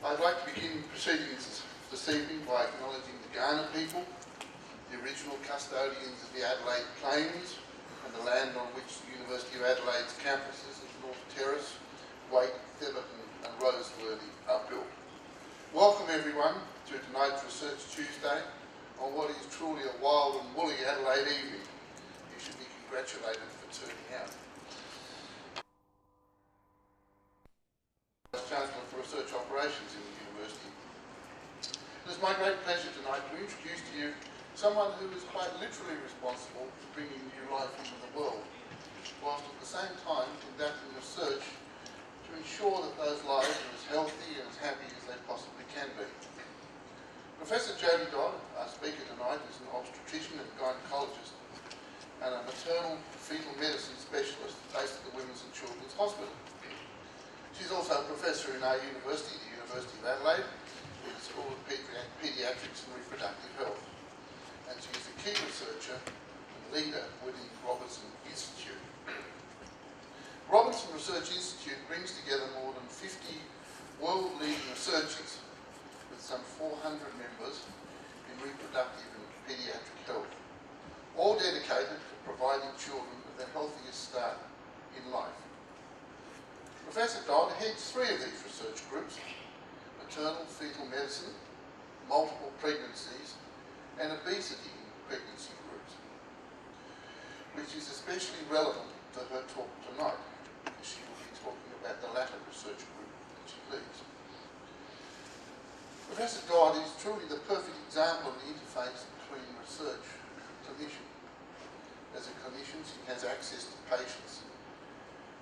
I'd like to begin proceedings this evening by acknowledging the Kaurna people, the original custodians of the Adelaide Plains and the land on which the University of Adelaide's campuses of North Terrace, Wake, Theberton and Roseworthy are built. Welcome everyone to tonight's Research Tuesday on what is truly a wild and woolly Adelaide evening. You should be congratulated for turning out. Chancellor for Research Operations in the University. It is my great pleasure tonight to introduce to you someone who is quite literally responsible for bringing new life into the world, whilst at the same time conducting research to ensure that those lives are as healthy and as happy as they possibly can be. Professor Jodie Dodd, our speaker tonight, is an obstetrician and gynaecologist and a maternal fetal medicine specialist based at the Women's and Children's Hospital. She's also a professor in our university, the University of Adelaide, in the School of Paediatrics and Reproductive Health. And she is a key researcher and leader within the Robinson Institute. Robinson Research Institute brings together more than 50 world-leading researchers with some 400 members in reproductive and paediatric health, all dedicated to providing children with the healthiest start in life. Professor Dodd heads 3 of these research groups: maternal fetal medicine, multiple pregnancies, and obesity in pregnancy groups, which is especially relevant to her talk tonight, because she will be talking about the latter research group that she leads. Professor Dodd is truly the perfect example of the interface between research and clinician. As a clinician, she has access to patients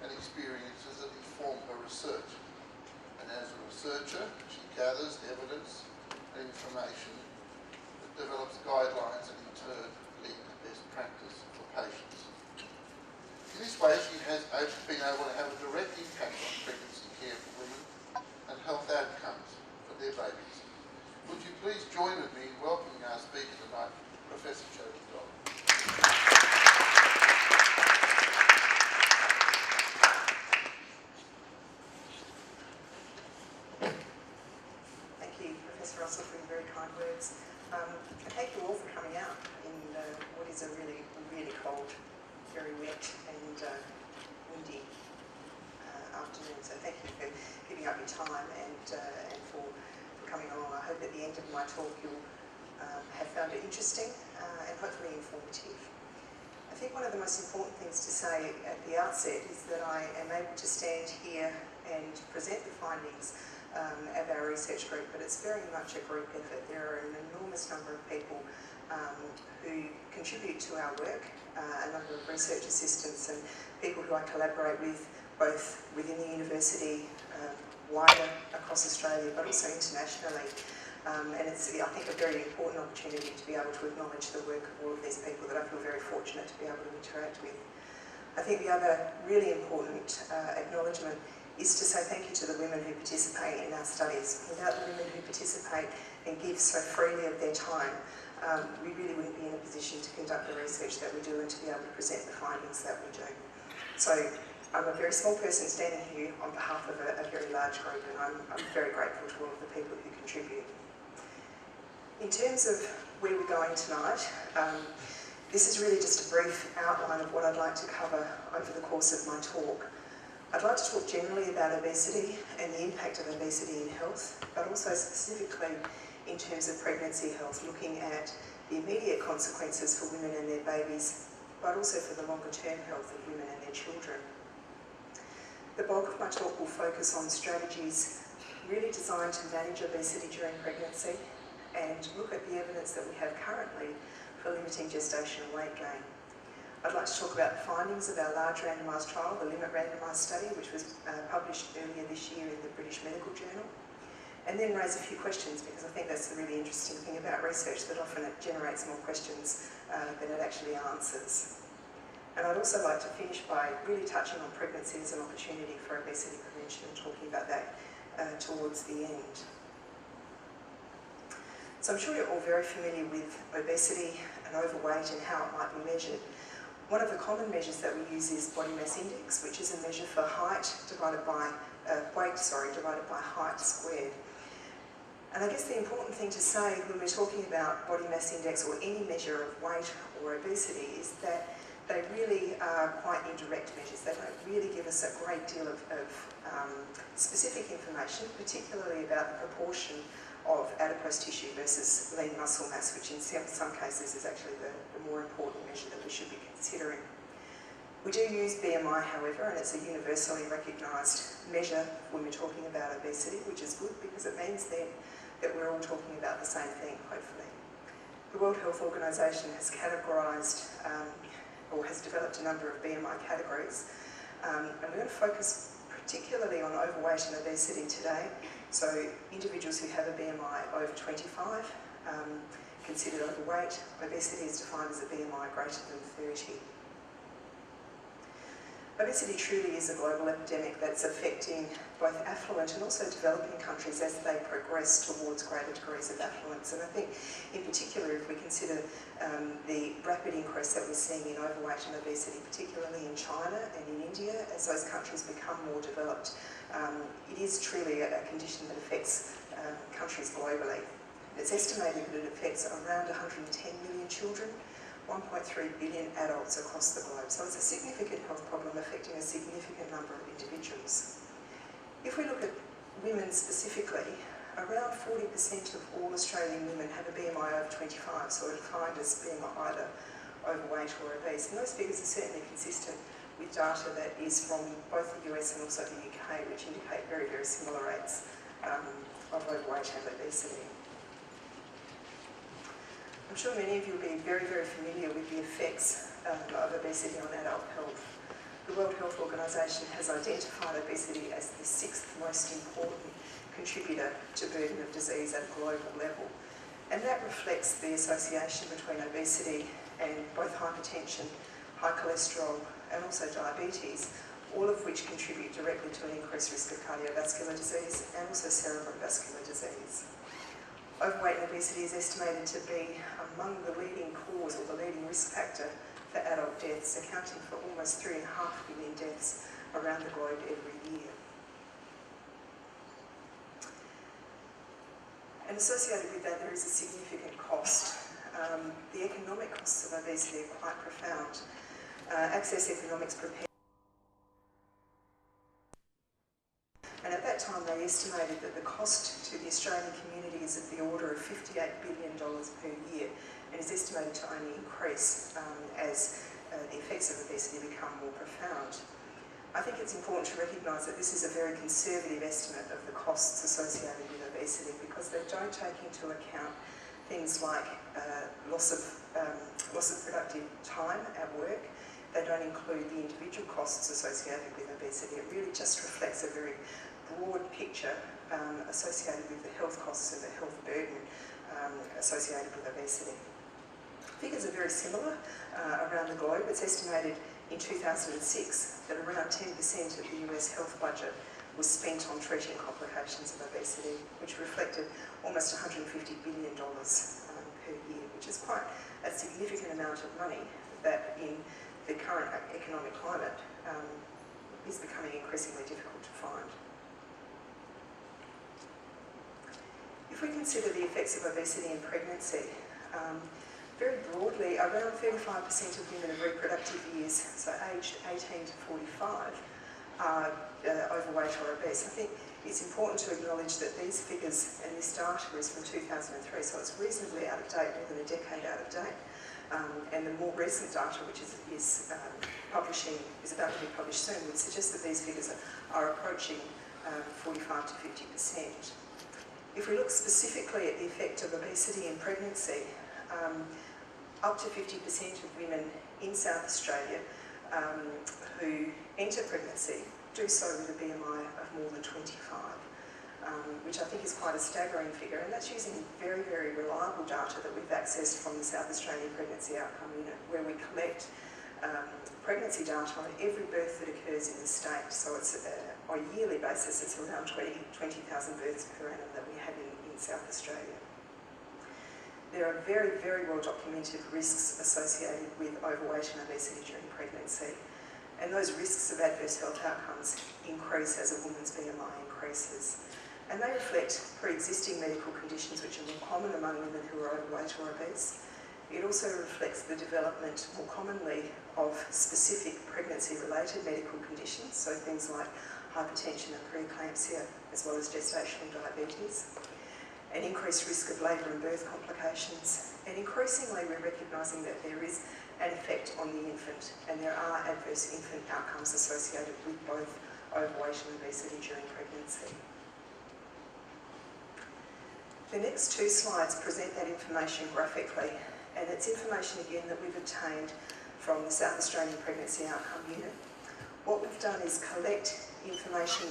and experiences that inform her research. And as a researcher, she gathers evidence and information that develops guidelines and in turn lead to best practice for patients. In this way, she has been able to have a direct impact on pregnancy care for women and health outcomes for their babies. Would you please join with me in welcoming our speaker tonight, Professor Jodie Dodd. Russell, for your very kind words. And thank you all for coming out in what is a really, really cold, very wet and windy afternoon. So thank you for giving up your time and for coming along. I hope at the end of my talk you'll have found it interesting and hopefully informative. I think one of the most important things to say at the outset is that I am able to stand here and present the findings of our research group, but it's very much a group effort. There are an enormous number of people who contribute to our work, a number of research assistants and people who I collaborate with, both within the university, wider across Australia, but also internationally. And it's, I think, a very important opportunity to be able to acknowledge the work of all of these people that I feel very fortunate to be able to interact with. I think the other really important acknowledgement is to say thank you to the women who participate in our studies. Without the women who participate and give so freely of their time, we really wouldn't be in a position to conduct the research that we do and to be able to present the findings that we do. So I'm a very small person standing here on behalf of a very large group, and I'm very grateful to all of the people who contribute. In terms of where we're going tonight, this is really just a brief outline of what I'd like to cover over the course of my talk. I'd like to talk generally about obesity and the impact of obesity in health, but also specifically in terms of pregnancy health, looking at the immediate consequences for women and their babies, but also for the longer term health of women and their children. The bulk of my talk will focus on strategies really designed to manage obesity during pregnancy and look at the evidence that we have currently for limiting gestational weight gain. I'd like to talk about the findings of our large randomised trial, the LIMIT randomised study, which was published earlier this year in the British Medical Journal, and then raise a few questions, because I think that's the really interesting thing about research, that often it generates more questions than it actually answers. And I'd also like to finish by really touching on pregnancy as an opportunity for obesity prevention and talking about that towards the end. So I'm sure you're all very familiar with obesity and overweight and how it might be measured. One of the common measures that we use is body mass index, which is a measure for height divided by weight divided by height squared. And I guess the important thing to say when we're talking about body mass index or any measure of weight or obesity is that they really are quite indirect measures. They don't really give us a great deal of specific information, particularly about the proportion of adipose tissue versus lean muscle mass, which in some cases is actually the more important measure that we should be considering. We do use BMI, however, and it's a universally recognised measure when we're talking about obesity, which is good because it means then that we're all talking about the same thing, hopefully. The World Health Organisation has categorised or has developed a number of BMI categories, and we're going to focus particularly on overweight and obesity today. So individuals who have a BMI over 25 considered overweight. Obesity is defined as a BMI greater than 30. Obesity truly is a global epidemic that's affecting both affluent and also developing countries as they progress towards greater degrees of affluence. And I think in particular, if we consider the rapid increase that we're seeing in overweight and obesity, particularly in China and in India, as those countries become more developed, it is truly a condition that affects countries globally. It's estimated that it affects around 110 million children, 1.3 billion adults across the globe. So it's a significant health problem affecting a significant number of individuals. If we look at women specifically, around 40% of all Australian women have a BMI over 25, so are defined as being either overweight or obese. And those figures are certainly consistent with data that is from both the US and also the UK, which indicate very, very similar rates of overweight and obesity. I'm sure many of you will be very, very familiar with the effects of obesity on adult health. The World Health Organisation has identified obesity as the 6th most important contributor to burden of disease at a global level. And that reflects the association between obesity and both hypertension, high cholesterol, and also diabetes, all of which contribute directly to an increased risk of cardiovascular disease and also cerebrovascular disease. Overweight and obesity is estimated to be among the leading cause or the leading risk factor for adult deaths, accounting for almost 3.5 million deaths around the globe every year. And associated with that, there is a significant cost. The economic costs of obesity are quite profound. Access Economics prepared. And at that time, they estimated that the cost to the Australian community is of the order of $58 billion per year, and is estimated to only increase as the effects of obesity become more profound. I think it's important to recognise that this is a very conservative estimate of the costs associated with obesity, because they don't take into account things like loss of productive time at work. They don't include the individual costs associated with obesity. It really just reflects a very broad picture associated with the health costs and the health burden associated with obesity. Figures are very similar around the globe. It's estimated in 2006 that around 10% of the US health budget was spent on treating complications of obesity, which reflected almost $150 billion per year, which is quite a significant amount of money that in the current economic climate is becoming increasingly difficult to find. If we consider the effects of obesity in pregnancy, very broadly, around 35% of women of reproductive years, so aged 18 to 45, are overweight or obese. I think it's important to acknowledge that these figures and this data is from 2003, so it's reasonably out of date, more than a decade out of date. And the more recent data, which is about to be published soon, would suggest that these figures are approaching 45 to 50%. If we look specifically at the effect of obesity in pregnancy, up to 50% of women in South Australia who enter pregnancy do so with a BMI of more than 25, which I think is quite a staggering figure, and that's using very, very reliable data that we've accessed from the South Australian Pregnancy Outcome Unit, where we collect pregnancy data on every birth that occurs in the state. So it's on a yearly basis, it's around 20,000 births per annum that we have in South Australia. There are very, very well documented risks associated with overweight and obesity during pregnancy. And those risks of adverse health outcomes increase as a woman's BMI increases. and they reflect pre-existing medical conditions which are more common among women who are overweight or obese. It also reflects the development, more commonly, of specific pregnancy-related medical conditions, so things like hypertension and preeclampsia, as well as gestational diabetes, an increased risk of labour and birth complications, and increasingly we're recognising that there is an effect on the infant, and there are adverse infant outcomes associated with both overweight and obesity during pregnancy. The next two slides present that information graphically, and it's information again that we've obtained from the South Australian Pregnancy Outcome Unit. What we've done is collect information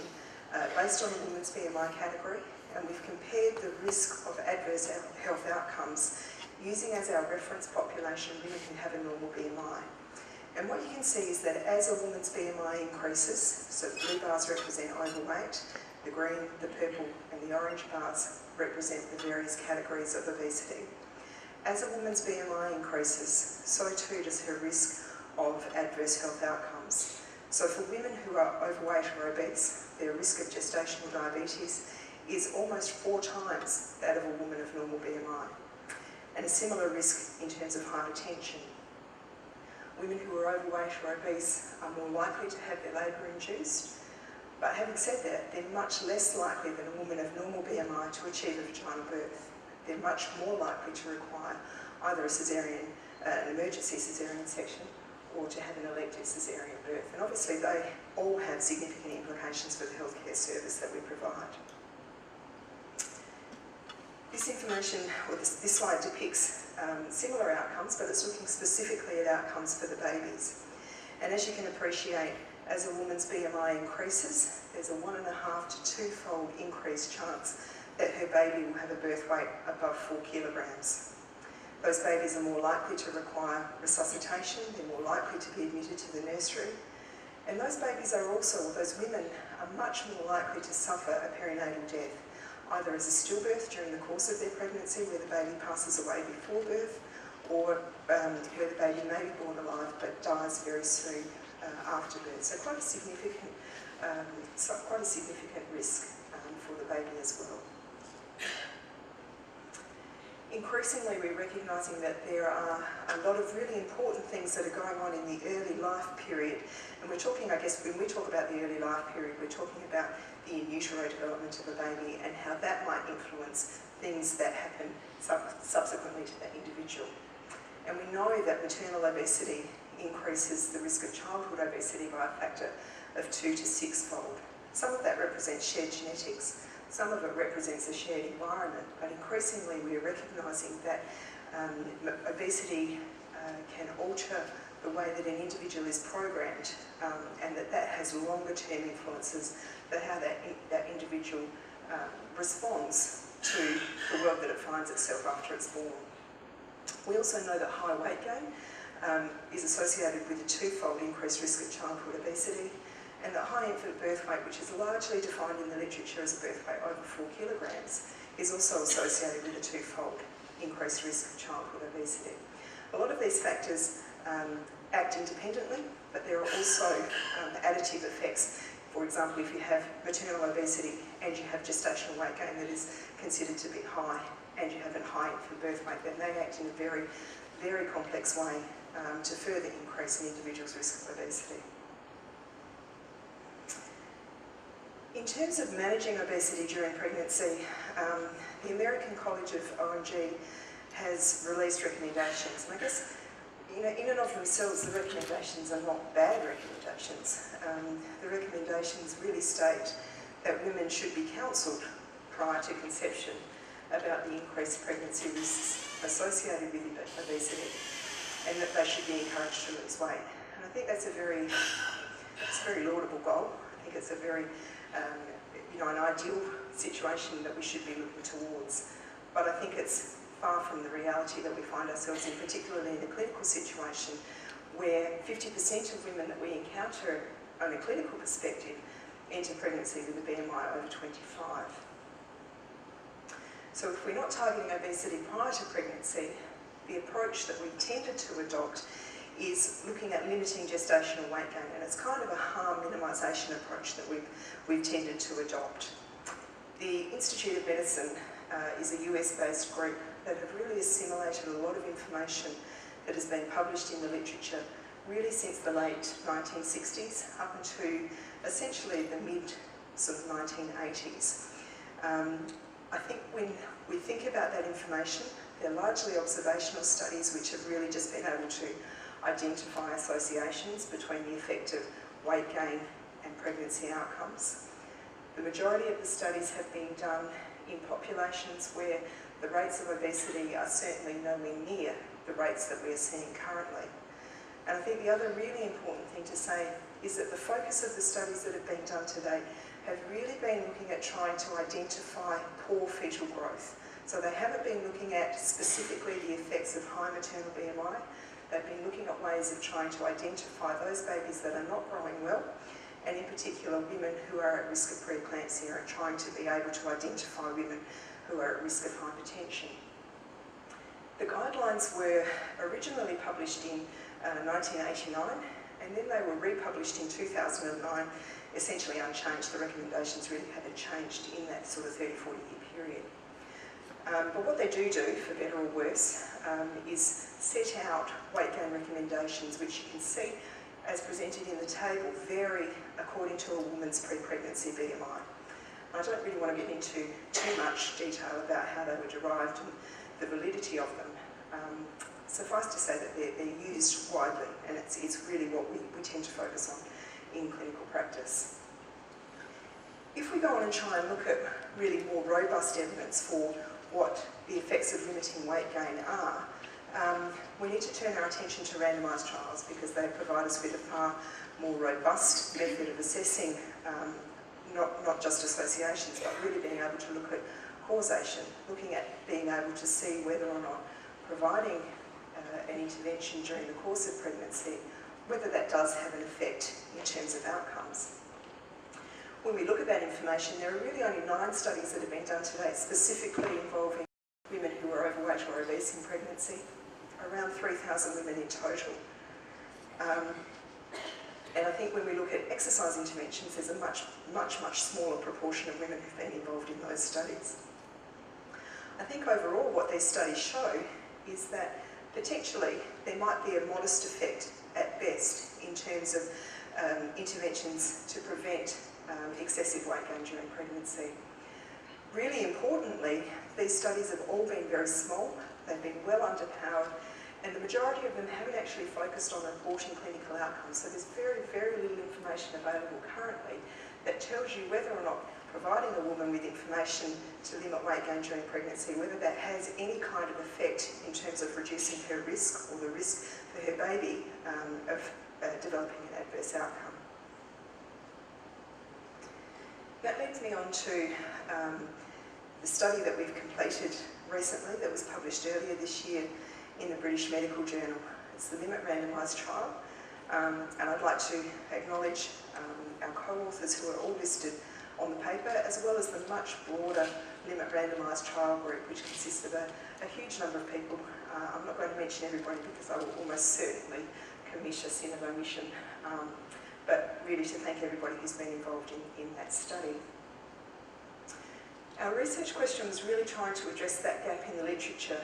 based on a woman's BMI category, and we've compared the risk of adverse health outcomes using as our reference population women who have a normal BMI. And what you can see is that as a woman's BMI increases, so the blue bars represent overweight, the green, the purple and the orange bars represent the various categories of obesity. As a woman's BMI increases, so too does her risk of adverse health outcomes. So for women who are overweight or obese, their risk of gestational diabetes is almost 4 times that of a woman of normal BMI, and a similar risk in terms of hypertension. Women who are overweight or obese are more likely to have their labour induced, but having said that, they're much less likely than a woman of normal BMI to achieve a vaginal birth. They're much more likely to require either a caesarean, an emergency caesarean section, or to have an elective caesarean birth. And obviously they all have significant implications for the healthcare service that we provide. This information, or this slide depicts similar outcomes, but it's looking specifically at outcomes for the babies. And as you can appreciate, as a woman's BMI increases, there's a 1.5 to 2-fold increased chance that her baby will have a birth weight above 4 kilograms. Those babies are more likely to require resuscitation, they're more likely to be admitted to the nursery, and those babies are also, or those women, are much more likely to suffer a perinatal death, either as a stillbirth during the course of their pregnancy where the baby passes away before birth, or where the baby may be born alive but dies very soon after birth. So quite a significant risk for the baby as well. Increasingly, we're recognising that there are a lot of really important things that are going on in the early life period. And we're talking, I guess, when we talk about the early life period, we're talking about the in utero development of a baby and how that might influence things that happen subsequently to that individual. And we know that maternal obesity increases the risk of childhood obesity by a factor of 2 to 6-fold. Some of that represents shared genetics. Some of it represents a shared environment, but increasingly we are recognising that obesity can alter the way that an individual is programmed, and that has longer-term influences for how that individual responds to the world that it finds itself after it's born. We also know that high weight gain is associated with a 2-fold increased risk of childhood obesity, and that high infant birth weight, which is largely defined in the literature as a birth weight over 4 kilograms, is also associated with a 2-fold increased risk of childhood obesity. A lot of these factors act independently, but there are also additive effects. For example, if you have maternal obesity and you have gestational weight gain that is considered to be high, and you have a high infant birth weight, then they act in a very, very complex way to further increase an individual's risk of obesity. In terms of managing obesity during pregnancy, the American College of ONG has released recommendations, and I guess in and of themselves the recommendations are not bad recommendations. The recommendations really state that women should be counselled prior to conception about the increased pregnancy risks associated with obesity, and that they should be encouraged to lose weight. And I think that's a very laudable goal. I think it's a very an ideal situation that we should be looking towards. But I think it's far from the reality that we find ourselves in, particularly in a clinical situation where 50% of women that we encounter on a clinical perspective enter pregnancy with a BMI over 25. So if we're not targeting obesity prior to pregnancy, the approach that we tended to adopt is looking at limiting gestational weight gain, and it's kind of a harm minimisation approach that we've tended to adopt. The Institute of Medicine is a US-based group that have really assimilated a lot of information that has been published in the literature really since the late 1960s up into essentially the mid sort of 1980s. I think when we think about that information, they're largely observational studies which have really just been able to identify associations between the effect of weight gain and pregnancy outcomes. The majority of the studies have been done in populations where the rates of obesity are certainly nowhere near the rates that we are seeing currently. And I think the other really important thing to say is that the focus of the studies that have been done to date have really been looking at trying to identify poor fetal growth. So they haven't been looking at specifically the effects of high maternal BMI. They've been looking at ways of trying to identify those babies that are not growing well, and in particular women who are at risk of preeclampsia, and trying to be able to identify women who are at risk of hypertension. The guidelines were originally published in 1989, and then they were republished in 2009, essentially unchanged. The recommendations really haven't changed in that sort of 30-40 year period. But what they do, for better or worse, is set out weight gain recommendations, which you can see as presented in the table vary according to a woman's pre-pregnancy BMI. I don't really want to get into too much detail about how they were derived and the validity of them. Suffice to say that they're used widely, and it's really what we tend to focus on in clinical practice. If we go on and try and look at really more robust evidence for what the effects of limiting weight gain are, we need to turn our attention to randomised trials, because they provide us with a far more robust method of assessing not just associations, but really being able to look at causation, looking at being able to see whether or not providing an intervention during the course of pregnancy, whether that does have an effect in terms of outcomes. When we look at that information, there are really only 9 studies that have been done to date, specifically involving women who are overweight or obese in pregnancy, around 3,000 women in total. And I think when we look at exercise interventions, there's a much smaller proportion of women who've been involved in those studies. I think overall what these studies show is that potentially there might be a modest effect at best in terms of interventions to prevent excessive weight gain during pregnancy. Really importantly, these studies have all been very small, they've been well underpowered, and the majority of them haven't actually focused on reporting clinical outcomes. So there's very, very little information available currently that tells you whether or not providing a woman with information to limit weight gain during pregnancy, whether that has any kind of effect in terms of reducing her risk or the risk for her baby of developing an adverse outcome. That leads me on to the study that we've completed recently that was published earlier this year in the British Medical Journal. It's the LIMIT randomised trial, and I'd like to acknowledge our co-authors who are all listed on the paper, as well as the much broader LIMIT randomised trial group, which consists of a huge number of people. I'm not going to mention everybody because I will almost certainly commit a sin of omission, but really to thank everybody who's been involved in that study. Our research question was really trying to address that gap in the literature.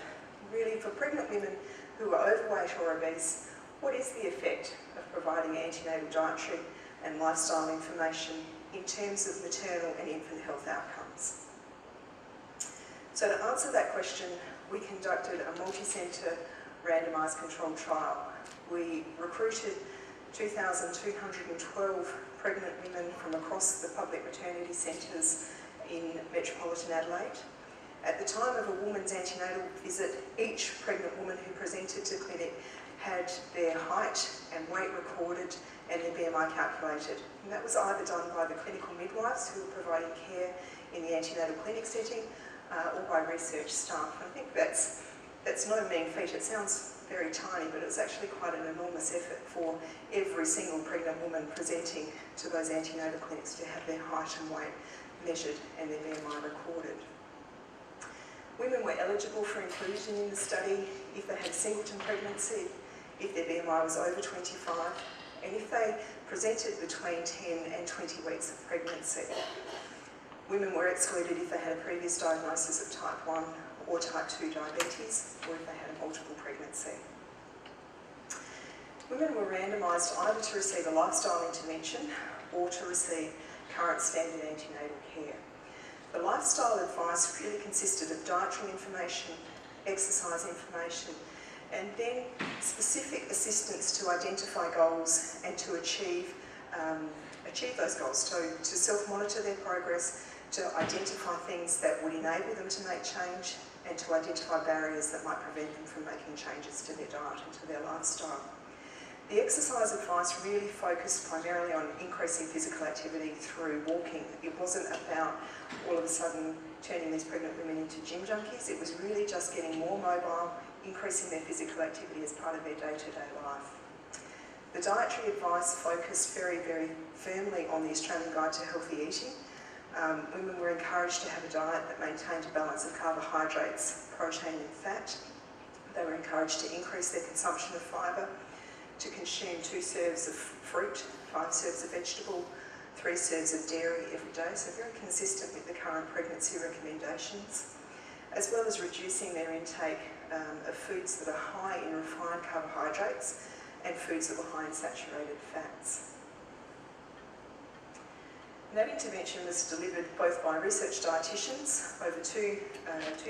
Really, for pregnant women who are overweight or obese, what is the effect of providing antenatal dietary and lifestyle information in terms of maternal and infant health outcomes? So to answer that question, we conducted a multi-centre randomised controlled trial. We recruited 2,212 pregnant women from across the public maternity centres in metropolitan Adelaide. At the time of a woman's antenatal visit, each pregnant woman who presented to clinic had their height and weight recorded and their BMI calculated. And that was either done by the clinical midwives who were providing care in the antenatal clinic setting or by research staff. And I think that's no mean feat. It sounds very tiny, but it's actually quite an enormous effort for every single pregnant woman presenting to those antenatal clinics to have their height and weight measured and their BMI recorded. Women were eligible for inclusion in the study if they had singleton pregnancy, if their BMI was over 25, and if they presented between 10 and 20 weeks of pregnancy. Women were excluded if they had a previous diagnosis of type 1 or type 2 diabetes, or if they had a multiple pregnancy. Women were randomised either to receive a lifestyle intervention or to receive current standard antenatal care. The lifestyle advice really consisted of dietary information, exercise information, and then specific assistance to identify goals and to achieve those goals, so to self-monitor their progress, to identify things that would enable them to make change, and to identify barriers that might prevent them from making changes to their diet and to their lifestyle. The exercise advice really focused primarily on increasing physical activity through walking. It wasn't about all of a sudden turning these pregnant women into gym junkies. It was really just getting more mobile, increasing their physical activity as part of their day-to-day life. The dietary advice focused very, very firmly on the Australian Guide to Healthy Eating. Women were encouraged to have a diet that maintained a balance of carbohydrates, protein and fat. They were encouraged to increase their consumption of fibre, to consume 2 serves of fruit, 5 serves of vegetable, 3 serves of dairy every day, so very consistent with the current pregnancy recommendations, as well as reducing their intake of foods that are high in refined carbohydrates and foods that were high in saturated fats. And that intervention was delivered both by research dietitians over two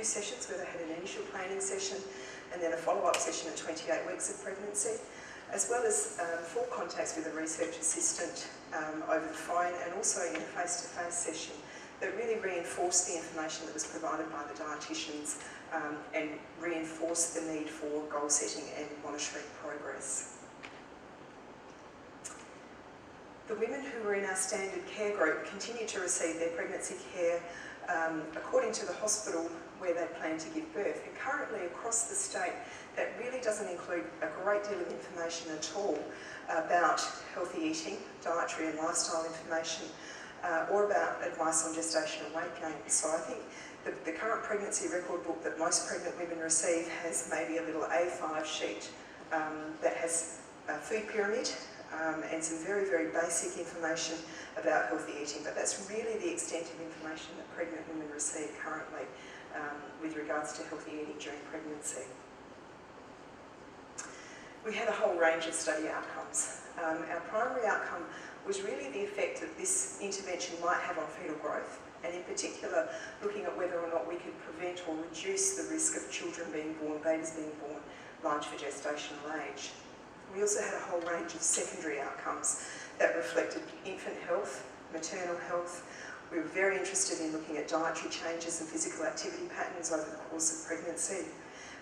sessions, where they had an initial planning session and then a follow-up session at 28 weeks of pregnancy, as well as full contacts with a research assistant over the phone, and also in a face-to-face session that really reinforced the information that was provided by the dietitians and reinforced the need for goal setting and monitoring progress. The women who were in our standard care group continued to receive their pregnancy care according to the hospital where they planned to give birth. And currently across the state, that really doesn't include a great deal of information at all about healthy eating, dietary and lifestyle information, or about advice on gestational weight gain. So I think the current pregnancy record book that most pregnant women receive has maybe a little A5 sheet that has a food pyramid and some very, very basic information about healthy eating, but that's really the extent of information that pregnant women receive currently with regards to healthy eating during pregnancy. We had a whole range of study outcomes. Our primary outcome was really the effect that this intervention might have on fetal growth, and in particular looking at whether or not we could prevent or reduce the risk of children being born, babies being born, large for gestational age. We also had a whole range of secondary outcomes that reflected infant health, maternal health. We were very interested in looking at dietary changes and physical activity patterns over the course of pregnancy,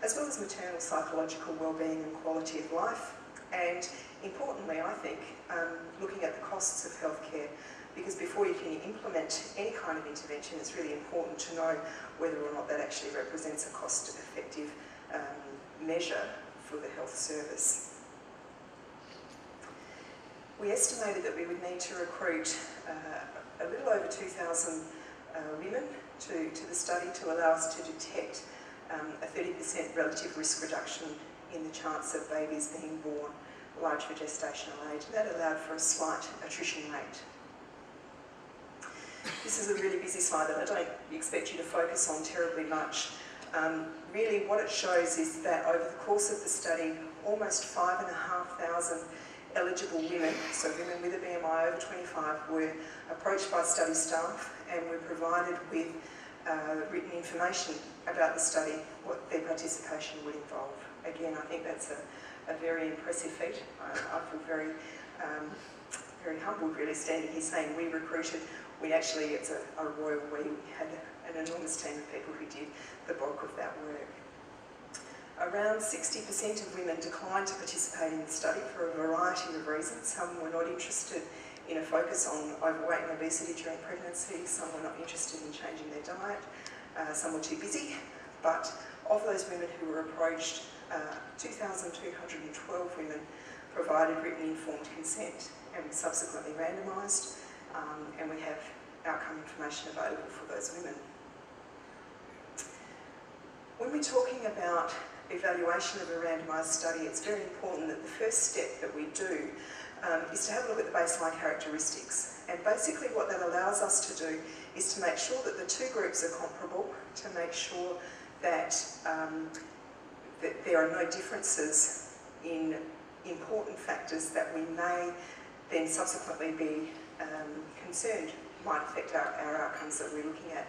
as well as maternal psychological wellbeing and quality of life, and importantly, I think, looking at the costs of healthcare, because before you can implement any kind of intervention, it's really important to know whether or not that actually represents a cost-effective measure for the health service. We estimated that we would need to recruit a little over 2,000 women to the study to allow us to detect a 30% relative risk reduction in the chance of babies being born large for gestational age, and that allowed for a slight attrition rate. This is a really busy slide that I don't expect you to focus on terribly much. Really what it shows is that over the course of the study, almost 5,500 eligible women, so women with a BMI over 25, were approached by study staff and were provided with written information about the study, what their participation would involve. Again, I think that's a very impressive feat. I feel very, very humbled really standing here saying we recruited. It's a royal we had an enormous team of people who did the bulk of that work. Around 60% of women declined to participate in the study for a variety of reasons. Some were not interested in a focus on overweight and obesity during pregnancy, some were not interested in changing their diet, some were too busy, but of those women who were approached, 2,212 women provided written informed consent and were subsequently randomised, and we have outcome information available for those women. When we're talking about evaluation of a randomised study, it's very important that the first step that we do is to have a look at the baseline characteristics. And basically what that allows us to do is to make sure that the two groups are comparable, to make sure that, that there are no differences in important factors that we may then subsequently be concerned might affect our outcomes that we're looking at.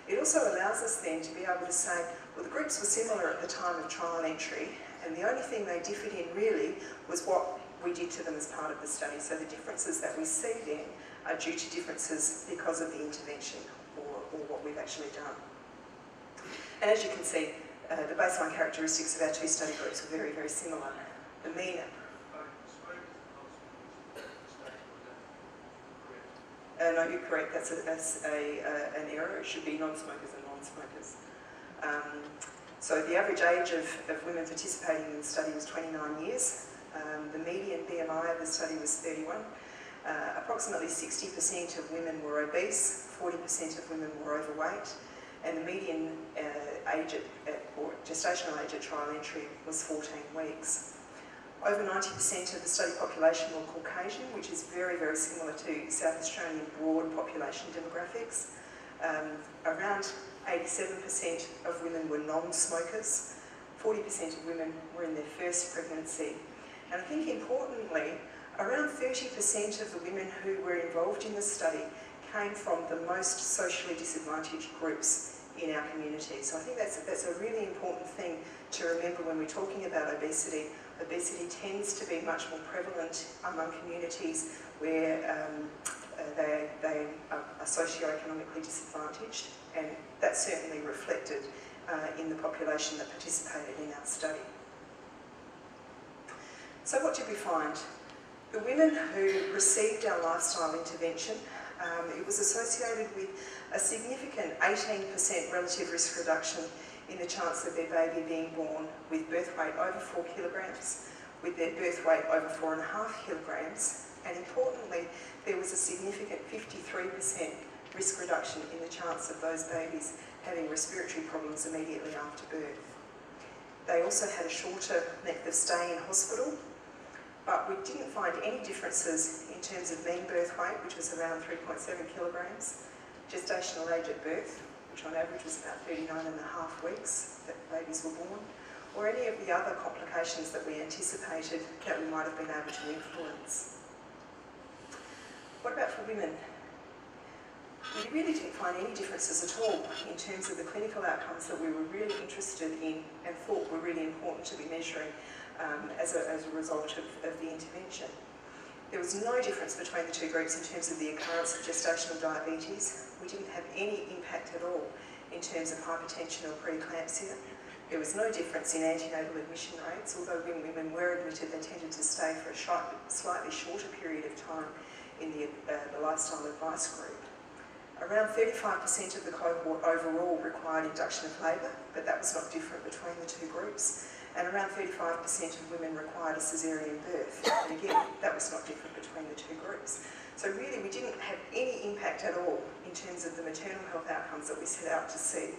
It also allows us then to be able to say, well, the groups were similar at the time of trial entry, and the only thing they differed in really was what we did to them as part of the study. So the differences that we see then are due to differences because of the intervention or what we've actually done. And as you can see, the baseline characteristics of our two study groups were very, very similar. The mean... no, you're correct. That's an error. It should be non-smokers and non-smokers. So the average age of women participating in the study was 29 years. The median BMI of the study was 31. Approximately 60% of women were obese, 40% of women were overweight, and the median age or gestational age at trial entry was 14 weeks. Over 90% of the study population were Caucasian, which is very, very similar to South Australian broad population demographics. Around 87% of women were non-smokers, 40% of women were in their first pregnancy, and I think importantly, around 30% of the women who were involved in the study came from the most socially disadvantaged groups in our community. So I think that's a really important thing to remember when we're talking about obesity. Obesity tends to be much more prevalent among communities where they are socioeconomically disadvantaged, and that's certainly reflected in the population that participated in our study. So what did we find? The women who received our lifestyle intervention, it was associated with a significant 18% relative risk reduction in the chance of their baby being born with birth weight over 4 kilograms, with their birth weight over 4.5 kilograms, and importantly, there was a significant 53% risk reduction in the chance of those babies having respiratory problems immediately after birth. They also had a shorter length of stay in hospital, but we didn't find any differences in terms of mean birth weight, which was around 3.7 kilograms, gestational age at birth, which on average was about 39.5 weeks that babies were born, or any of the other complications that we anticipated that we might have been able to influence. What about for women? We really didn't find any differences at all in terms of the clinical outcomes that we were really interested in and thought were really important to be measuring as a result of the intervention. There was no difference between the two groups in terms of the occurrence of gestational diabetes. We didn't have any impact at all in terms of hypertension or preeclampsia. There was no difference in antenatal admission rates, although when women were admitted, they tended to stay for a slightly shorter period of time in the lifestyle advice group. Around 35% of the cohort overall required induction of labour, but that was not different between the two groups. And around 35% of women required a caesarean birth. And again, that was not different between the two groups. So really, we didn't have any impact at all in terms of the maternal health outcomes that we set out to see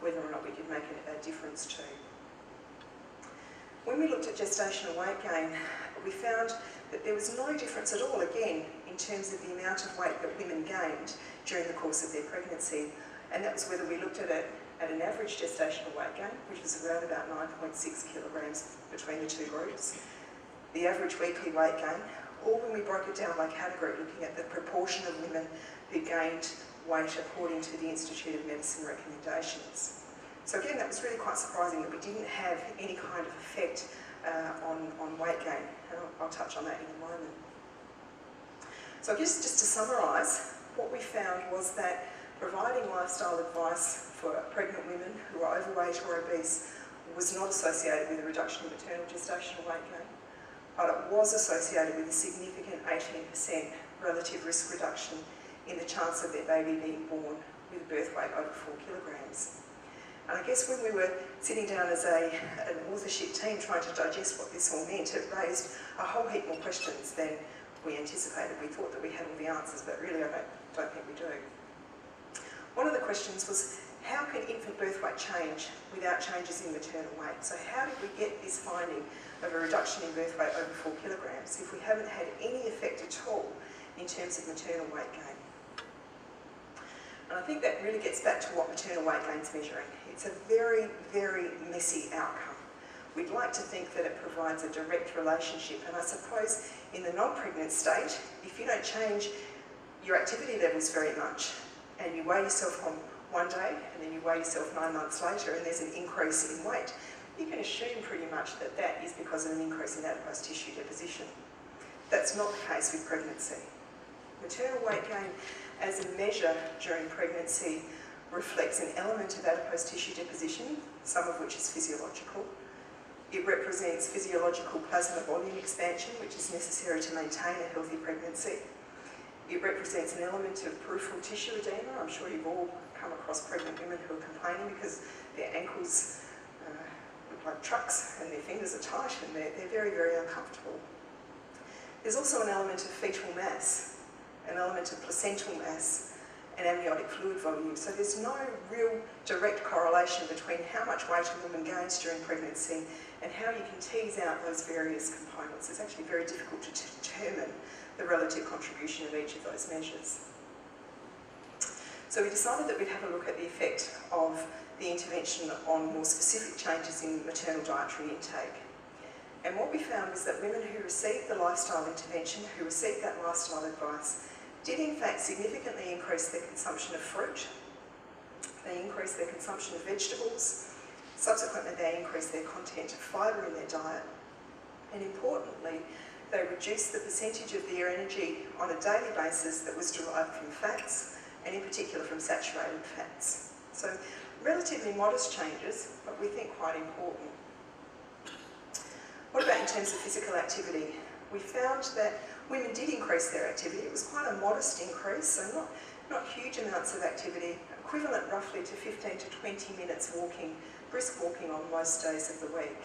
whether or not we could make a difference to. When we looked at gestational weight gain, we found that there was no difference at all, again, in terms of the amount of weight that women gained during the course of their pregnancy. And that was whether we looked at it at an average gestational weight gain, which was around about 9.6 kilograms between the two groups, the average weekly weight gain, or when we broke it down by category, looking at the proportion of women who gained weight according to the Institute of Medicine recommendations. So again, that was really quite surprising that we didn't have any kind of effect on weight gain, and I'll touch on that in a moment. So I guess just to summarise, what we found was that providing lifestyle advice for pregnant women who are overweight or obese was not associated with a reduction in maternal gestational weight gain, but it was associated with a significant 18% relative risk reduction in the chance of their baby being born with a birth weight over 4 kilograms. And I guess when we were sitting down as an authorship team trying to digest what this all meant, it raised a whole heap more questions than we anticipated. We thought that we had all the answers, but really I don't think we do. One of the questions was, how can infant birth weight change without changes in maternal weight? So how did we get this finding of a reduction in birth weight over 4 kilograms if we haven't had any effect at all in terms of maternal weight gain? And I think that really gets back to what maternal weight gain is measuring. It's a very, very messy outcome. We'd like to think that it provides a direct relationship, and I suppose in the non-pregnant state, if you don't change your activity levels very much, and you weigh yourself on one day, and then you weigh yourself 9 months later, and there's an increase in weight, you can assume pretty much that that is because of an increase in adipose tissue deposition. That's not the case with pregnancy. Maternal weight gain as a measure during pregnancy reflects an element of adipose tissue deposition, some of which is physiological. It represents physiological plasma volume expansion, which is necessary to maintain a healthy pregnancy. It represents an element of peripheral tissue edema. I'm sure you've all come across pregnant women who are complaining because their ankles look like trucks and their fingers are tight and they're very, very uncomfortable. There's also an element of fetal mass, an element of placental mass, and amniotic fluid volume. So there's no real direct correlation between how much weight a woman gains during pregnancy and how you can tease out those various components. It's actually very difficult to determine the relative contribution of each of those measures. So we decided that we'd have a look at the effect of the intervention on more specific changes in maternal dietary intake. And what we found was that women who received the lifestyle intervention, who received that lifestyle advice, did in fact significantly increase their consumption of fruit. They increased their consumption of vegetables. Subsequently, they increased their content of fibre in their diet. And importantly, they reduced the percentage of their energy on a daily basis that was derived from fats, and in particular from saturated fats. So relatively modest changes, but we think quite important. What about in terms of physical activity? We found that women did increase their activity. It was quite a modest increase, so not huge amounts of activity, equivalent roughly to 15 to 20 minutes walking, brisk walking on most days of the week.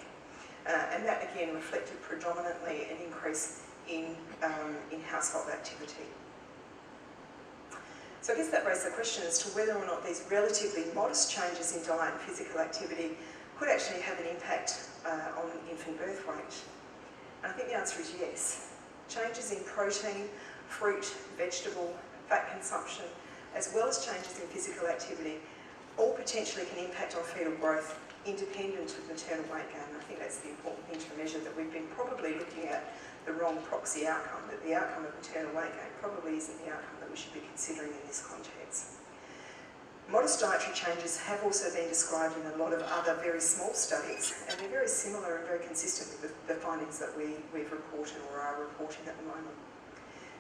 And that again reflected predominantly an increase in household activity. So I guess that raised the question as to whether or not these relatively modest changes in diet and physical activity could actually have an impact on infant birth weight. And I think the answer is yes. Changes in protein, fruit, vegetable, fat consumption, as well as changes in physical activity, all potentially can impact on fetal growth independent of maternal weight gain. I think that's the important thing to measure, that we've been probably looking at the wrong proxy outcome, that the outcome of maternal weight gain probably isn't the outcome that we should be considering in this context. Modest dietary changes have also been described in a lot of other very small studies, and they're very similar and very consistent with the findings that we've reported or are reporting at the moment.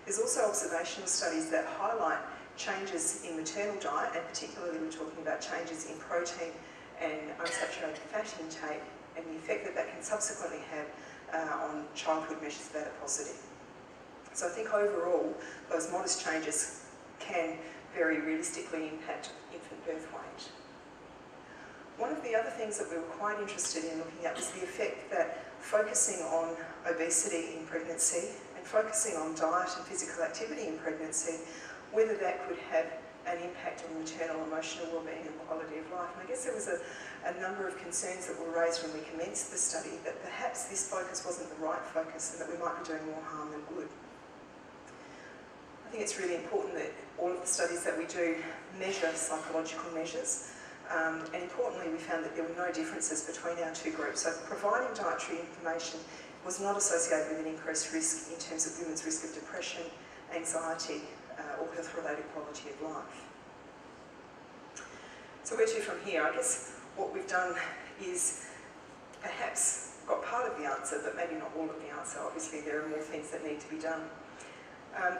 There's also observational studies that highlight changes in maternal diet, and particularly we're talking about changes in protein and unsaturated fat intake, and the effect that that can subsequently have on childhood measures of adiposity. So I think overall, those modest changes can very realistically impact infant birth weight. One of the other things that we were quite interested in looking at was the effect that focusing on obesity in pregnancy and focusing on diet and physical activity in pregnancy, whether that could have an impact on maternal emotional wellbeing and quality of life. And I guess there was a number of concerns that were raised when we commenced the study, that perhaps this focus wasn't the right focus and that we might be doing more harm than good. I think it's really important that all of the studies that we do measure psychological measures, and importantly we found that there were no differences between our two groups. So providing dietary information was not associated with an increased risk in terms of women's risk of depression, anxiety, or health-related quality of life. So where to from here? I guess what we've done is perhaps got part of the answer, but maybe not all of the answer. Obviously there are more things that need to be done.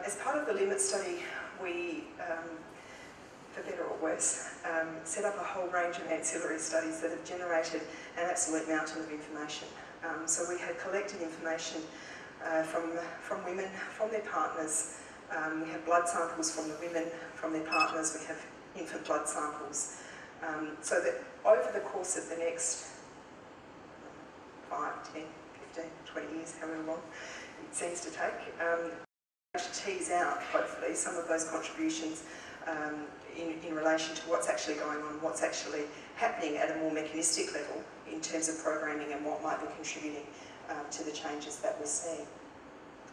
As part of the LIMIT study, we, for better or worse, set up a whole range of ancillary studies that have generated an absolute mountain of information. So we had collected information from women, from their partners. We have blood samples from the women, from their partners. We have infant blood samples. So that over the course of the next 5, 10, 15, 20 years, however long it seems to take, to tease out, hopefully, some of those contributions in relation to what's actually going on, what's actually happening at a more mechanistic level in terms of programming and what might be contributing to the changes that we're seeing.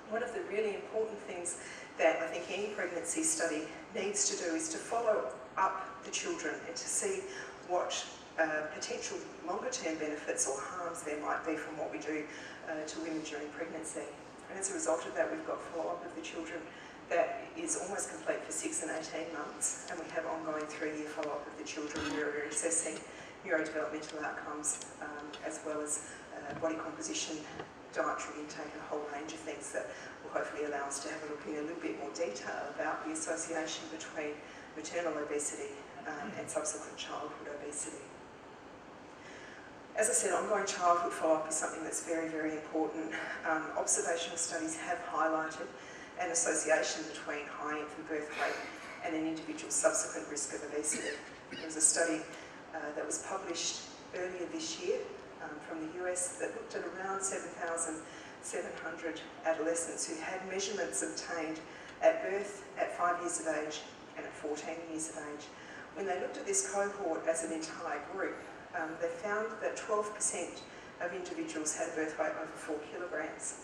One of the really important things that I think any pregnancy study needs to do is to follow up the children and to see what potential longer-term benefits or harms there might be from what we do to women during pregnancy. And as a result of that, we've got follow-up of the children that is almost complete for 6 and 18 months, and we have ongoing 3-year follow-up of the children where we're assessing neurodevelopmental outcomes as well as body composition, dietary intake, and a whole range of things that will hopefully allow us to have a look in a little bit more detail about the association between maternal obesity and subsequent childhood obesity. As I said, ongoing childhood follow-up is something that's very, very important. Observational studies have highlighted an association between high infant birth weight and an individual's subsequent risk of obesity. There was a study that was published earlier this year from the US that looked at around 7,700 adolescents who had measurements obtained at birth, at 5 years of age, and at 14 years of age. When they looked at this cohort as an entire group, they found that 12% of individuals had a birth weight over 4 kilograms.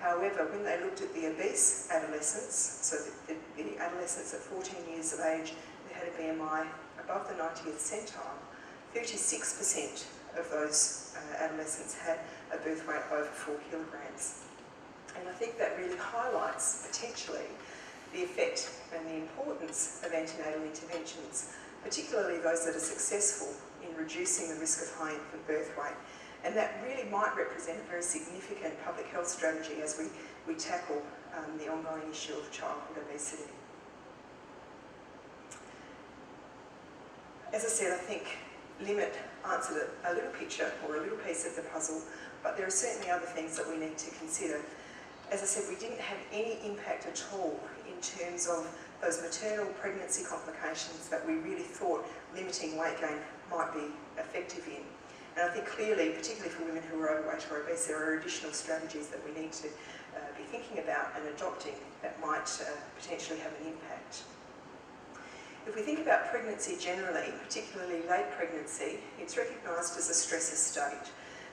However, when they looked at the obese adolescents, so the adolescents at 14 years of age who had a BMI above the 90th centile, 36% of those adolescents had a birth weight over 4 kilograms. And I think that really highlights potentially the effect and the importance of antenatal interventions, particularly those that are successful in reducing the risk of high infant birth weight. And that really might represent a very significant public health strategy as we tackle the ongoing issue of childhood obesity. As I said, I think LIMIT answered a little picture or a little piece of the puzzle, but there are certainly other things that we need to consider. As I said, we didn't have any impact at all in terms of those maternal pregnancy complications that we really thought limiting weight gain might be effective in. And I think clearly, particularly for women who are overweight or obese, there are additional strategies that we need to be thinking about and adopting that might potentially have an impact. If we think about pregnancy generally, particularly late pregnancy, it's recognised as a stressor state.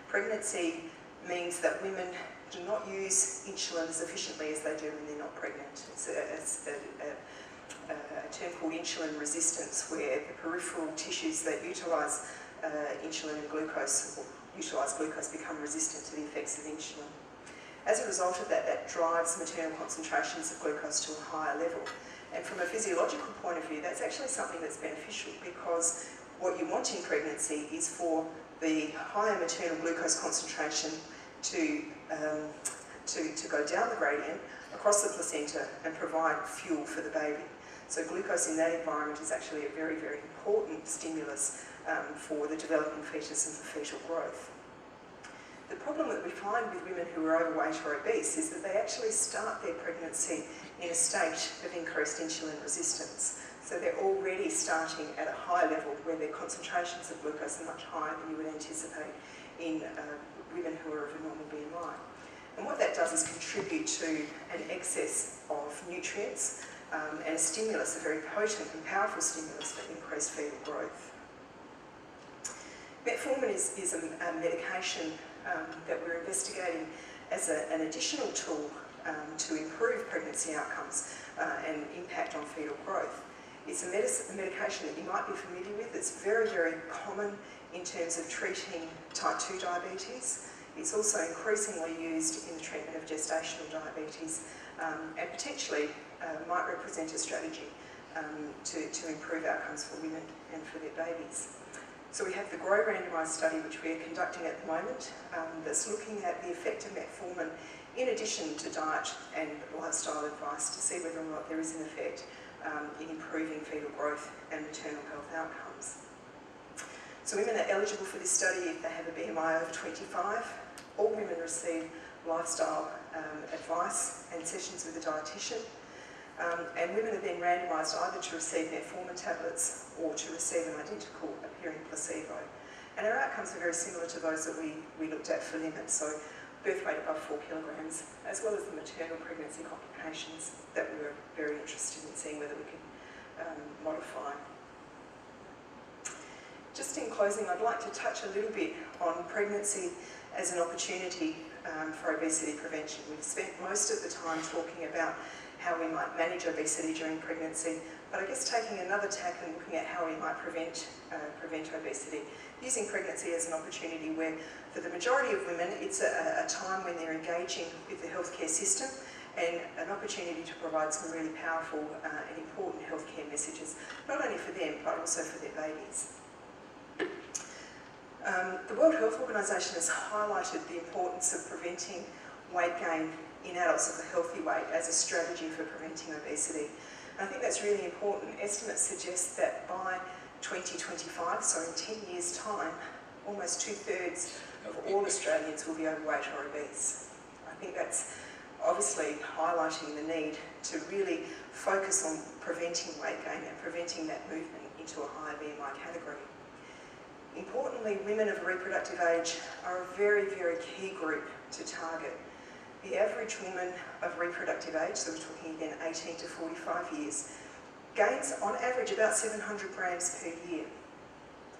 Pregnancy means that women do not use insulin as efficiently as they do when they're not pregnant. It's a term called insulin resistance, where the peripheral tissues that utilise insulin and glucose, or utilise glucose, become resistant to the effects of insulin. As a result of that, that drives maternal concentrations of glucose to a higher level. And from a physiological point of view, that's actually something that's beneficial, because what you want in pregnancy is for the higher maternal glucose concentration to go down the gradient across the placenta and provide fuel for the baby. So glucose in that environment is actually a very, very important stimulus for the developing fetus and for fetal growth. The problem that we find with women who are overweight or obese is that they actually start their pregnancy in a state of increased insulin resistance. So they're already starting at a high level where their concentrations of glucose are much higher than you would anticipate in women who are of a normal BMI. And what that does is contribute to an excess of nutrients and a stimulus, a very potent and powerful stimulus for increased fetal growth. Metformin is a medication that we're investigating as an additional tool to improve pregnancy outcomes and impact on fetal growth. It's a medication that you might be familiar with. It's very, very common in terms of treating type 2 diabetes. It's also increasingly used in the treatment of gestational diabetes and potentially might represent a strategy to improve outcomes for women and for their babies. So we have the GROW randomised study, which we are conducting at the moment, that's looking at the effect of metformin in addition to diet and lifestyle advice to see whether or not there is an effect in improving fetal growth and maternal health outcomes. So women are eligible for this study if they have a BMI over 25. All women receive lifestyle advice and sessions with a dietitian. And women are then randomised either to receive metformin tablets or to receive an identical appearing placebo. And our outcomes are very similar to those that we looked at for LIMIT, so birth weight above 4 kilograms, as well as the maternal pregnancy complications that we were very interested in seeing whether we could modify. Just in closing, I'd like to touch a little bit on pregnancy as an opportunity for obesity prevention. We've spent most of the time talking about how we might manage obesity during pregnancy, but I guess taking another tack and looking at how we might prevent obesity, using pregnancy as an opportunity where, for the majority of women, it's a time when they're engaging with the healthcare system and an opportunity to provide some really powerful and important healthcare messages, not only for them, but also for their babies. The World Health Organization has highlighted the importance of preventing weight gain in adults of a healthy weight as a strategy for preventing obesity. And I think that's really important. Estimates suggest that by 2025, so in 10 years' time, almost 2/3 of all Australians will be overweight or obese. I think that's obviously highlighting the need to really focus on preventing weight gain and preventing that movement into a higher BMI category. Importantly, women of reproductive age are a very, very key group to target. The average woman of reproductive age, so we're talking again 18 to 45 years, gains on average about 700 grams per year.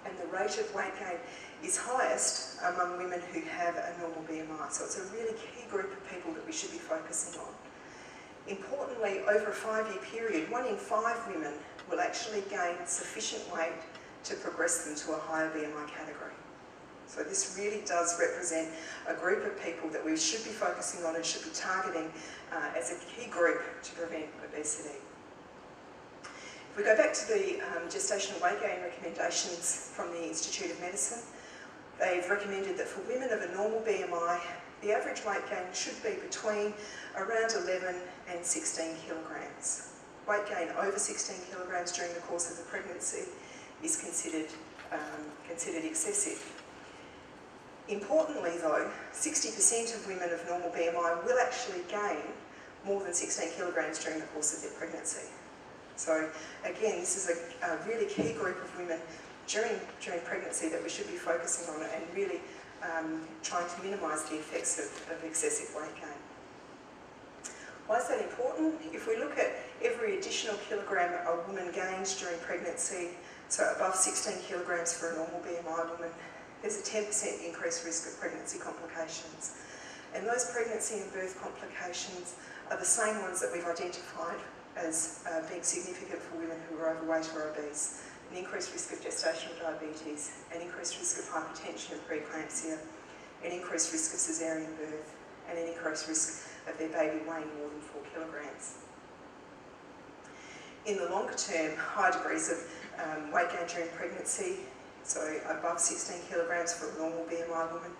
And the rate of weight gain is highest among women who have a normal BMI. So it's a really key group of people that we should be focusing on. Importantly, over a 5-year period, 1 in 5 women will actually gain sufficient weight to progress them to a higher BMI category. So this really does represent a group of people that we should be focusing on and should be targeting as a key group to prevent obesity. If we go back to the gestational weight gain recommendations from the Institute of Medicine, they've recommended that for women of a normal BMI, the average weight gain should be between around 11 and 16 kilograms. Weight gain over 16 kilograms during the course of the pregnancy is considered excessive. Importantly though, 60% of women of normal BMI will actually gain more than 16 kilograms during the course of their pregnancy. So again, this is a really key group of women during pregnancy that we should be focusing on and really trying to minimise the effects of excessive weight gain. Why is that important? If we look at every additional kilogram a woman gains during pregnancy, so above 16 kilograms for a normal BMI woman, there's a 10% increased risk of pregnancy complications. And those pregnancy and birth complications are the same ones that we've identified as being significant for women who are overweight or obese. An increased risk of gestational diabetes, an increased risk of hypertension and preeclampsia, an increased risk of caesarean birth, and an increased risk of their baby weighing more than 4 kilograms. In the longer term, high degrees of weight gain during pregnancy, so above 16 kilograms for a normal BMI woman,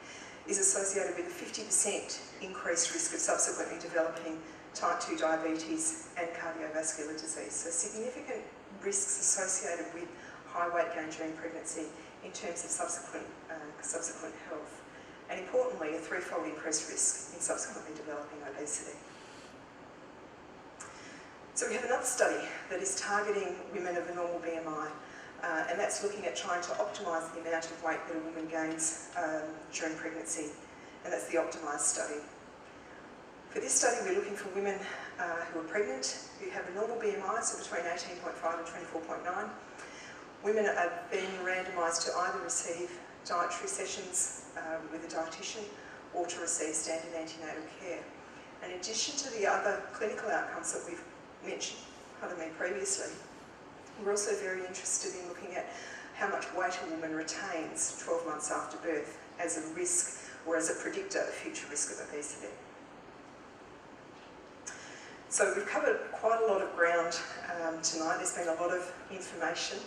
is associated with a 50% increased risk of subsequently developing type 2 diabetes and cardiovascular disease. So significant risks associated with high weight gain during pregnancy in terms of subsequent health. And importantly, a 3-fold increased risk in subsequently developing obesity. So we have another study that is targeting women of a normal BMI, and that's looking at trying to optimise the amount of weight that a woman gains during pregnancy, and that's the OPTIMISE study. For this study, we're looking for women who are pregnant, who have a normal BMI, so between 18.5 and 24.9. Women are being randomised to either receive dietary sessions with a dietitian or to receive standard antenatal care. And in addition to the other clinical outcomes that we've mentioned previously, we're also very interested in looking at how much weight a woman retains 12 months after birth as a risk or as a predictor of future risk of obesity. So we've covered quite a lot of ground tonight. There's been a lot of information.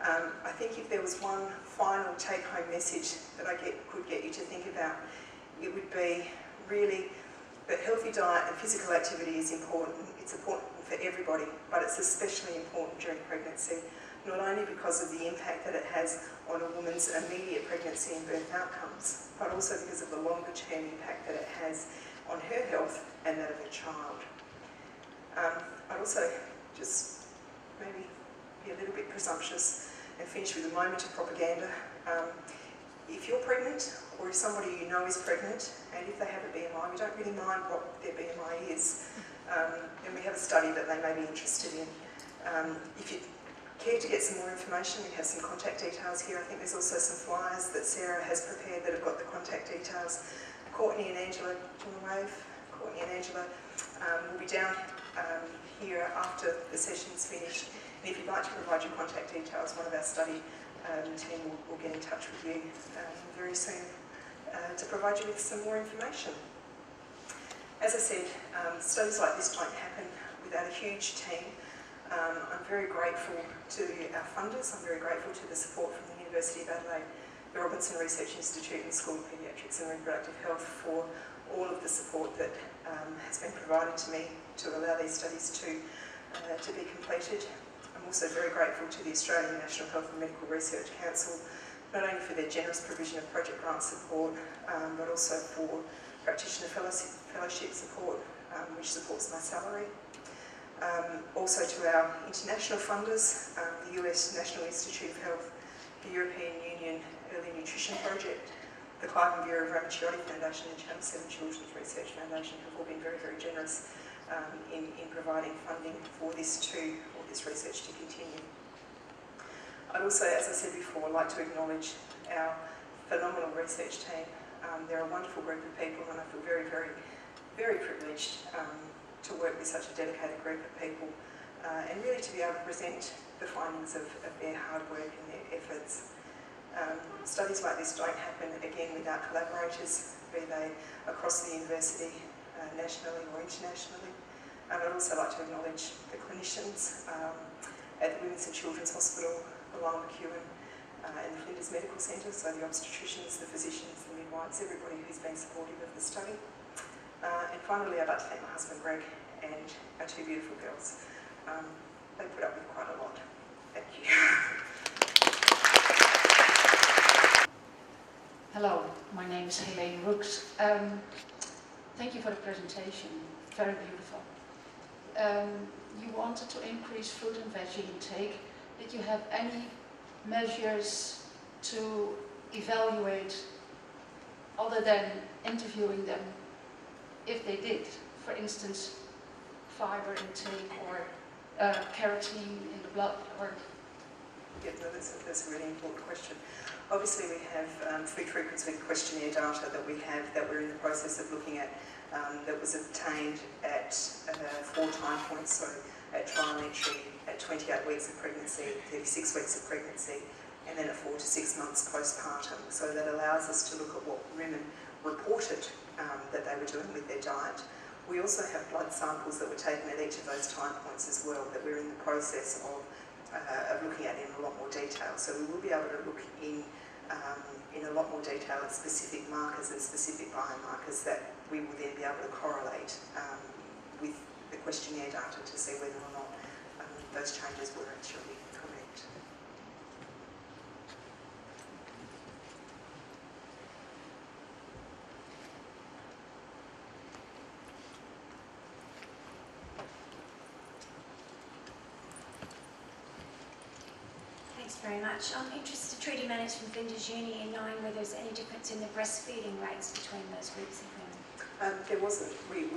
I think if there was one final take-home message that I could get you to think about, it would be really that healthy diet and physical activity is important. It's important for everybody, but it's especially important during pregnancy, not only because of the impact that it has on a woman's immediate pregnancy and birth outcomes, but also because of the longer-term impact that it has on her health and that of her child. I'd also just maybe be a little bit presumptuous and finish with a moment of propaganda. If you're pregnant, or if somebody you know is pregnant, and if they have a BMI, we don't really mind what their BMI is. And we have a study that they may be interested in. If you care to get some more information, we have some contact details here. I think there's also some flyers that Sarah has prepared that have got the contact details. Courtney and Angela, do you want to wave? Courtney and Angela will be down here after the session's finished. And if you'd like to provide your contact details, one of our study team will get in touch with you very soon to provide you with some more information. As I said, studies like this don't happen without a huge team. I'm very grateful to our funders. I'm very grateful to the support from the University of Adelaide, the Robinson Research Institute and the School of Paediatrics and Reproductive Health for all of the support that has been provided to me to allow these studies to be completed. I'm also very grateful to the Australian National Health and Medical Research Council, not only for their generous provision of project grant support, but also for practitioner fellowship support, which supports my salary. Also to our international funders, the US National Institute of Health, the European Union Early Nutrition Project, the Clive and Vera Ramacchiotti Foundation and Channel 7 Children's Research Foundation have all been very, very generous in providing funding for this research to continue. I'd also, as I said before, like to acknowledge our phenomenal research team. They're a wonderful group of people, and I feel very, very, very privileged to work with such a dedicated group of people and really to be able to present the findings of their hard work and their efforts. Studies like this don't happen, again, without collaborators, be they across the university, nationally or internationally. I'd also like to acknowledge the clinicians at the Women's and Children's Hospital, the Lyell McEwen, and the Flinders Medical Centre, so the obstetricians, the physicians, the midwives, everybody who's been supportive of the study. And finally, I'd like to thank my husband Greg and our two beautiful girls. They put up with quite a lot. Thank you. Hello, my name is Helene Rooks. Thank you for the presentation, very beautiful. You wanted to increase fruit and veggie intake. Did you have any measures to evaluate, other than interviewing them, if they did? For instance, fiber intake or carotene in the blood, or... Yeah, no, that's a really important question. Obviously, we have food frequency questionnaire data that we're in the process of looking at, that was obtained at 4 time points, so at trial entry, at 28 weeks of pregnancy, 36 weeks of pregnancy, and then at 4 to 6 months postpartum. So that allows us to look at what women reported that they were doing with their diet. We also have blood samples that were taken at each of those time points as well, that we're in the process of looking at in a lot more detail. So we will be able to look in a lot more detail at specific markers and specific biomarkers that we will then be able to correlate with the questionnaire data to see whether or not those changes were actually correct. Thanks very much. I'm interested, Trudy Manners from Flinders Uni, in knowing whether there's any difference in the breastfeeding rates between those groups of women. There wasn't. We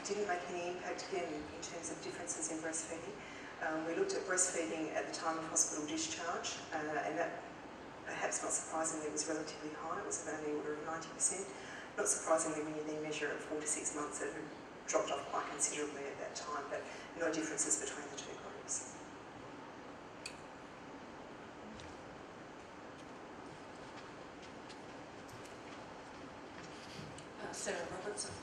didn't make any impact again in terms of differences in breastfeeding. We looked at breastfeeding at the time of hospital discharge, and that, perhaps not surprisingly, was relatively high. It was about the order of 90%. Not surprisingly, when you then measure at 4 to 6 months, it had dropped off quite considerably at that time, but no differences between the two groups. Sarah Robertson.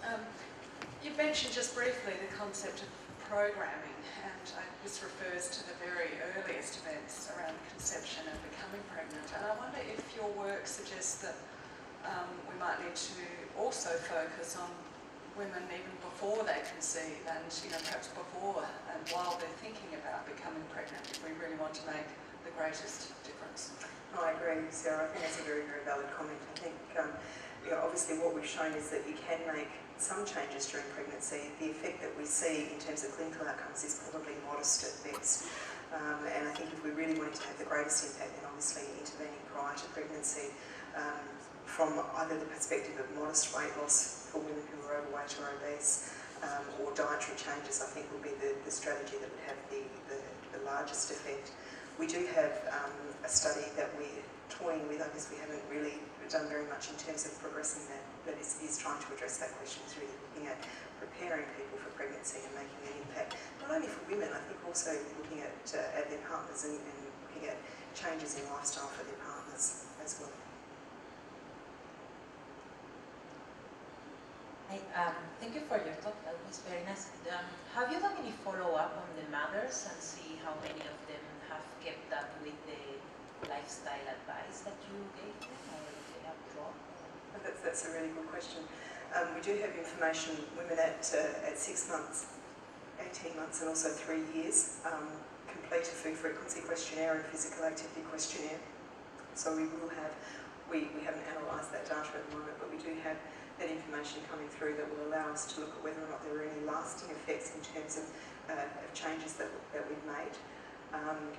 You mentioned just briefly the concept of programming, and this refers to the very earliest events around the conception and becoming pregnant. And I wonder if your work suggests that we might need to also focus on women even before they conceive, and perhaps before and while they're thinking about becoming pregnant, if we really want to make the greatest difference. Oh, I agree, Sarah. I think that's a very, very valid comment. I think obviously what we've shown is that you can make some changes during pregnancy. The effect that we see in terms of clinical outcomes is probably modest at best. And I think if we really wanted to have the greatest impact, then obviously intervening prior to pregnancy, from either the perspective of modest weight loss for women who are overweight or obese, or dietary changes, I think would be the strategy that would have the largest effect. We do have a study that we're toying with. I guess we haven't really done very much much in terms of progressing that is trying to address that question. Is really looking at preparing people for pregnancy and making an impact, not only for women, I think also looking at their partners and looking at changes in lifestyle for their partners as well. Thank you for your talk, that was very nice. Have you done any follow-up on the mothers and see how many of them have kept up with the lifestyle advice that you gave them, or if they have dropped? That's a really good question. We do have information, women at 6 months, 18 months and also 3 years, complete a food frequency questionnaire and physical activity questionnaire. So we will have, we haven't analysed that data at the moment, but we do have that information coming through that will allow us to look at whether or not there are any lasting effects in terms of changes that we've made.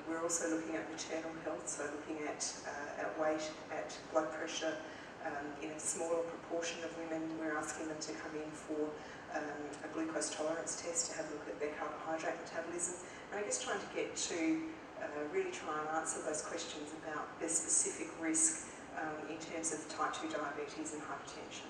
We're also looking at maternal health, so looking at weight, at blood pressure. In a smaller proportion of women, we're asking them to come in for a glucose tolerance test to have a look at their carbohydrate metabolism. And I guess trying to get to really try and answer those questions about their specific risk in terms of type 2 diabetes and hypertension.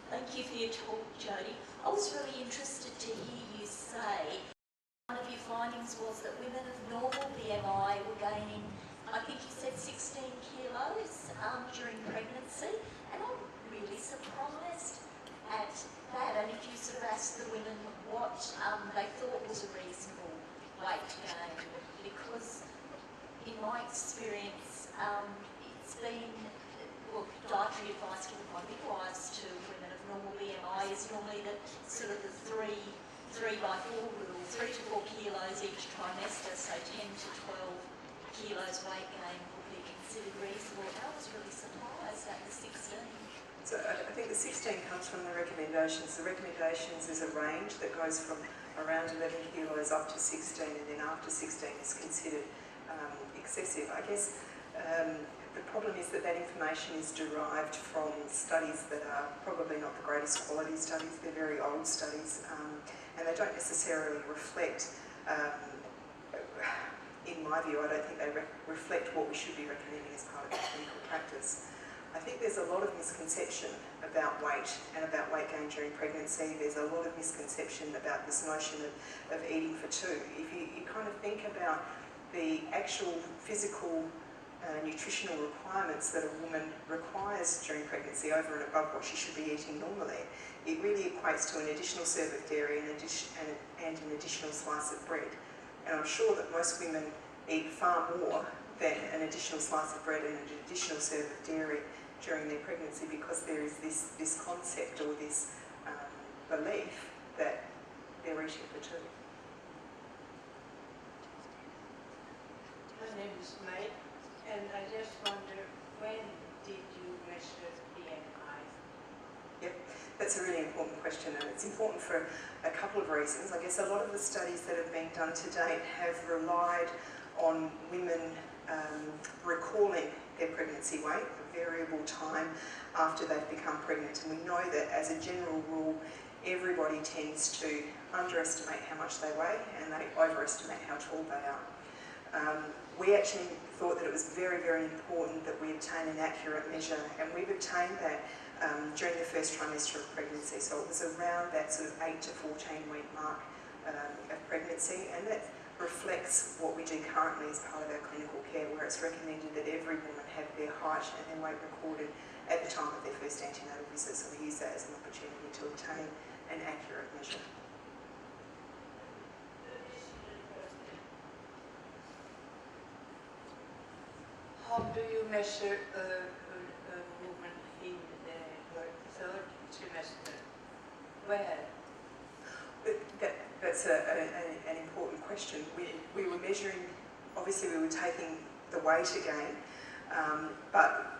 Thank you for your talk, Jodie. I was really interested to hear you say one of your findings was that women of normal BMI were gaining, I think you said 16 kilos during pregnancy, and I'm really surprised at that. And if you sort of asked the women what they thought was a reasonable weight gain, because in my experience, it's been, well, dietary advice given by midwives to women of normal BMI is normally the sort of the 3 by 4 rule, 3 to 4 kilos each trimester, so 10 to 12 kilos weight gain would be considered reasonable. And I was really surprised at the 16. So I think the 16 comes from the recommendations. The recommendations is a range that goes from around 11 kilos up to 16, and then after 16 is considered excessive. I guess the problem is that information is derived from studies that are probably not the greatest quality studies. They're very old studies, and they don't necessarily reflect, in my view, I don't think they reflect what we should be recommending as part of our clinical practice. I think there's a lot of misconception about weight and about weight gain during pregnancy. There's a lot of misconception about this notion of eating for two. If you kind of think about the actual physical nutritional requirements that a woman requires during pregnancy over and above what she should be eating normally, it really equates to an additional serve of dairy and an additional slice of bread. And I'm sure that most women eat far more than an additional slice of bread and an additional serve of dairy during their pregnancy, because there is this concept or this belief that they're eating for two. My name is May, and I just wonder, when did you measure BMI? Yep, that's a really important question, and it's important for a couple of reasons. I guess a lot of the studies that have been done to date have relied on women recalling their pregnancy weight, a variable time after they've become pregnant. And we know that as a general rule, everybody tends to underestimate how much they weigh and they overestimate how tall they are. We actually thought that it was very, very important that we obtain an accurate measure, and we've obtained that during the first trimester of pregnancy. So it was around that sort of 8 to 14 week mark of pregnancy, and that reflects what we do currently as part of our clinical care, where it's recommended that every woman have their height and their weight recorded at the time of their first antenatal visit. So we use that as an opportunity to obtain an accurate measure. How do you measure a woman in her third trimester? Where? That's an important question. We were measuring, obviously we were taking the weight again, but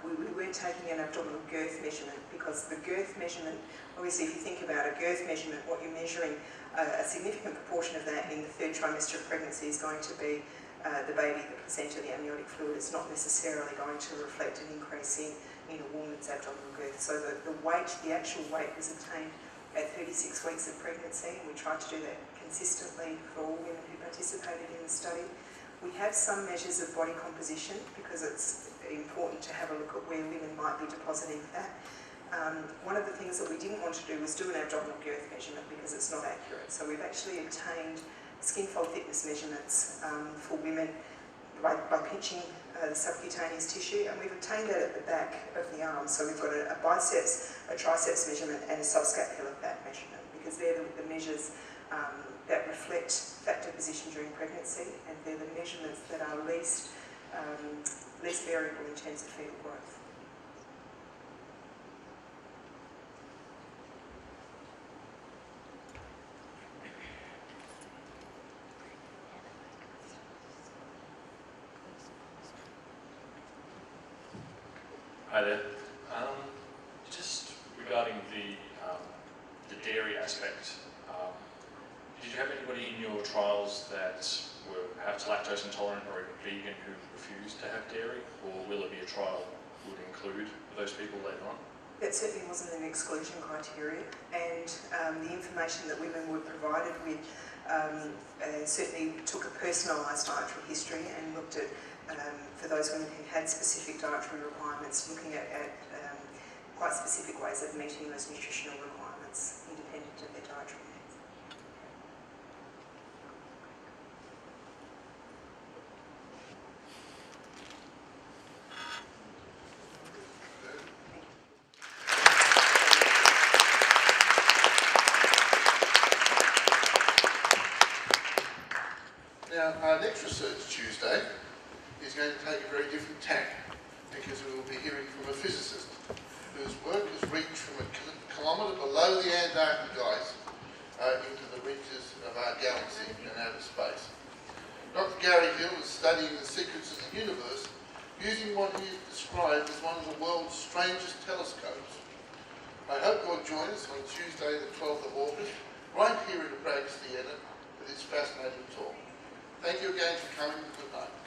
we weren't taking an abdominal girth measurement, because the girth measurement, obviously if you think about a girth measurement, what you're measuring, a significant proportion of that in the third trimester of pregnancy is going to be the baby, the placenta, the amniotic fluid is not necessarily going to reflect an increase in a woman's abdominal girth. So the weight, the actual weight was obtained at 36 weeks of pregnancy, and we tried to do that consistently for all women who participated in the study. We have some measures of body composition because it's important to have a look at where women might be depositing fat. One of the things that we didn't want to do was do an abdominal girth measurement because it's not accurate. So we've actually obtained skin fold thickness measurements for women by pinching the subcutaneous tissue, and we've obtained that at the back of the arm. So we've got a biceps, a triceps measurement and a subscapular fat measurement, because they're the measures that reflect fat deposition during pregnancy, and they're the measurements that are least variable in terms of fetal growth. Hi there. Just regarding the dairy aspect, did you have anybody in your trials that were perhaps lactose intolerant or even vegan who refused to have dairy, or will it be a trial would include those people later on? That certainly wasn't an exclusion criteria, and the information that women were provided with certainly took a personalised dietary history and looked at, for those women who had specific dietary requirements, looking at quite specific ways of meeting those nutritional requirements independent of their dietary needs. Now, our next Research Tuesday is going to take a very different tack, because we will be hearing from a physicist whose work has reached from a kilometre below the Antarctic ice into the reaches of our galaxy and outer space. Dr. Gary Hill is studying the secrets of the universe using what he has described as one of the world's strangest telescopes. I hope you'll join us on Tuesday the 12th of August, right here in the Braggs Theatre, for this fascinating talk. Thank you again for coming. Good night.